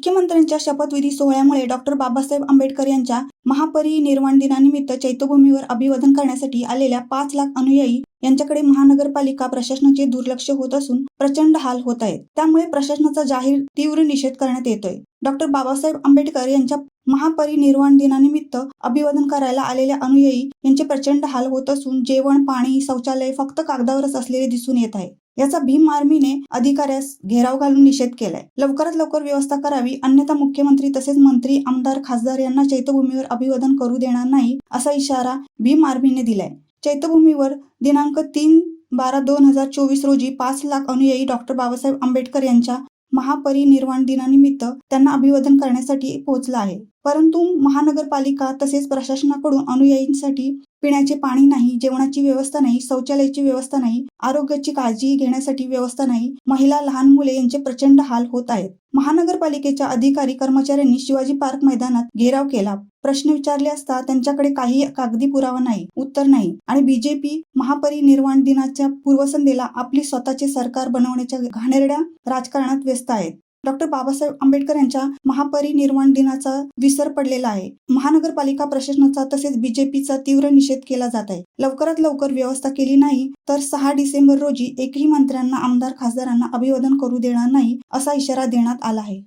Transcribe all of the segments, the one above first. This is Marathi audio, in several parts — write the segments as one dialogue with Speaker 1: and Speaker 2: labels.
Speaker 1: मुख्यमंत्र्यांच्या शपथविधी सोहळ्यामुळे डॉक्टर बाबासाहेब आंबेडकर यांच्या महापरिनिर्वाण दिनानिमित्त चैत्यभूमीवर अभिवादन करण्यासाठी आलेल्या 5 लाख अनुयायी यांच्याकडे महानगरपालिका प्रशासनाचे दुर्लक्ष होत असून प्रचंड हाल होत आहेत। त्यामुळे प्रशासनाचा जाहीर तीव्र निषेध करण्यात येतोय। डॉक्टर बाबासाहेब आंबेडकर यांच्या महापरिनिर्वाण दिनानिमित्त अभिवादन करायला आलेल्या अनुयायी यांचे प्रचंड हाल होत असून जेवण, पाणी, शौचालय फक्त कागदावरच असलेले दिसून येत आहे। याचा भीम आर्मीने अधिकाऱ्यास घेराव घालून निषेध केलाय। लवकरात लवकर व्यवस्था करावी, अन्यथा मुख्यमंत्री तसेच मंत्री, आमदार, खासदार यांना चैत्यभूमीवर अभिवादन करू देणार नाही असा इशारा भीम आर्मीने दिलाय। चैत्यभूमीवर दिनांक 3/12/2024 रोजी 5 लाख अनुयायी डॉक्टर बाबासाहेब आंबेडकर यांच्या महापरिनिर्वाण दिनानिमित्त त्यांना अभिवादन करण्यासाठी पोहोचला आहे। परंतु महानगरपालिका तसेच प्रशासनाकडून अनुयायींसाठी पिण्याचे पाणी नाही, जेवणाची व्यवस्था नाही, शौचालयाची व्यवस्था नाही, आरोग्याची काळजी घेण्यासाठी व्यवस्था नाही, महिला, लहान मुले यांचे प्रचंड हाल होत आहेत। महानगरपालिकेच्या अधिकारी कर्मचाऱ्यांनी शिवाजी पार्क मैदानात घेराव केला। प्रश्न विचारले असता त्यांच्याकडे काही कागदी पुरावा नाही, उत्तर नाही आणि बीजेपी महापरिनिर्वाण दिनाच्या पूर्वसंध्येला आपली स्वतःचे सरकार बनवण्याच्या घाणेरड्या राजकारणात व्यस्त आहेत। डॉक्टर बाबासाहेब आंबेडकर यांच्या महापरिनिर्वाण दिनाचा विसर पडलेला आहे। महानगरपालिका प्रशासनाचा तसेच बीजेपीचा तीव्र निषेध केला जात आहे। लवकरात लवकर व्यवस्था केली नाही तर 6 डिसेंबर रोजी एकही मंत्र्यांना, आमदार, खासदारांना अभिवादन करू देणार नाही असा इशारा देण्यात आला आहे।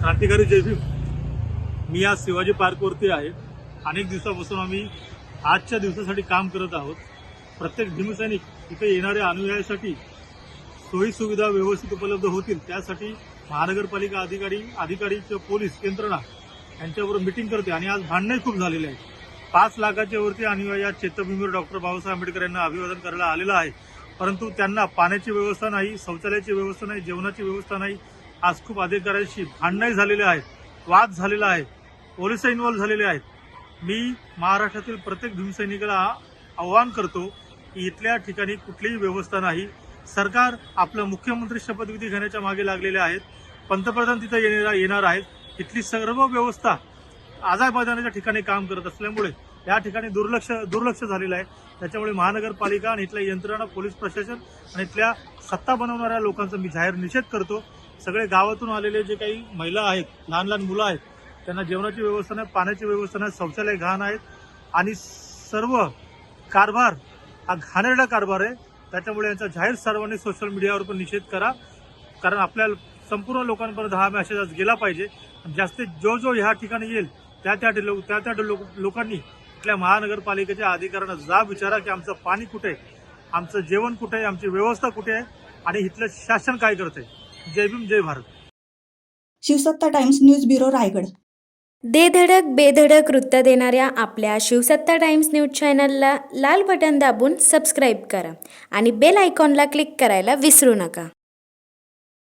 Speaker 2: क्रांतिकारी जय भीम। मी आज शिवाजी पार्कवरती आहे। अनेक दिवसापासून आम्ही आजच्या दिवसासाठी काम करत आहोत। प्रत्येक भीमसैनिक इथे येणाऱ्या अनुयायांसाठी सोयी सुविधा व्यवस्थित उपलब्ध होतील त्यासाठी महानगरपालिका अधिकारी पोलीस यंत्रणा यांच्याबरोबर मीटिंग करते आणि आज भांडणे खूप झालेले आहेत। 5 लाखाच्या वरती अनुयायी आज चैत्यभूमीवर डॉक्टर बाबासाहेब आंबेडकर यांना अभिवादन करायला आलेला आहे, परंतु त्यांना पाण्याची व्यवस्था नाही, शौचालयाची व्यवस्था नाही, जेवणाची व्यवस्था नाही। आज खूप अधिकाऱ्यांशी भांडणे झालेले आहेत, वाद झालेला आहे, पोलिस इन्व्हॉल्व झालेले आहेत। मी महाराष्ट्रातील प्रत्येक भीमसैनिकाला आवाहन करतो की इथल्या ठिकाणी कुठलीही व्यवस्था नाही। सरकार आपलं मुख्यमंत्री शपथविधी घेण्याच्या मागे लागलेले आहेत, पंतप्रधान तिथे येणार आहेत। इथली सर्व व्यवस्था आझाद मैदानाच्या ठिकाणी काम करत असल्यामुळे या ठिकाणी दुर्लक्ष झालेलं आहे। त्याच्यामुळे महानगरपालिका आणि इथल्या यंत्रणा, पोलीस प्रशासन आणि इथल्या सत्ता बनवणाऱ्या लोकांचा मी जाहीर निषेध करतो। सगळे गावातून आलेले जे काही महिला आहेत, लहान लहान मुलं आहेत, त्यांना जेवणाची व्यवस्था नाही, पाण्याची व्यवस्था नाही, शौचालय घाण आहेत आणि सर्व कारभार हा घाणेरडा कारभार आहे। त्याच्यामुळे यांचा जाहीर सर्वांनी सोशल मीडियावर पण निषेध करा, कारण आपल्या संपूर्ण लोकांपर्यंत हा मेसेज आज गेला पाहिजे। जास्तीत जो ह्या ठिकाणी येईल त्या लोकांनी इथल्या महानगरपालिकेच्या अधिकाऱ्यांना जाब विचारा की आमचं पाणी कुठे आहे, आमचं जेवण कुठे आहे, आमची व्यवस्था कुठे आहे आणि इथलं शासन काय करते। जय भीम, जय Bharat.
Speaker 1: Shivsatta Times News bureau, Raigad.
Speaker 3: दे धडक बेधडक वृत्त देणाऱ्या आपल्या शिवसत्ता टाइम्स न्यूज चॅनलला लाल बटन दाबून सबस्क्राईब करा आणि बेल आयकॉनला क्लिक करायला विसरू नका।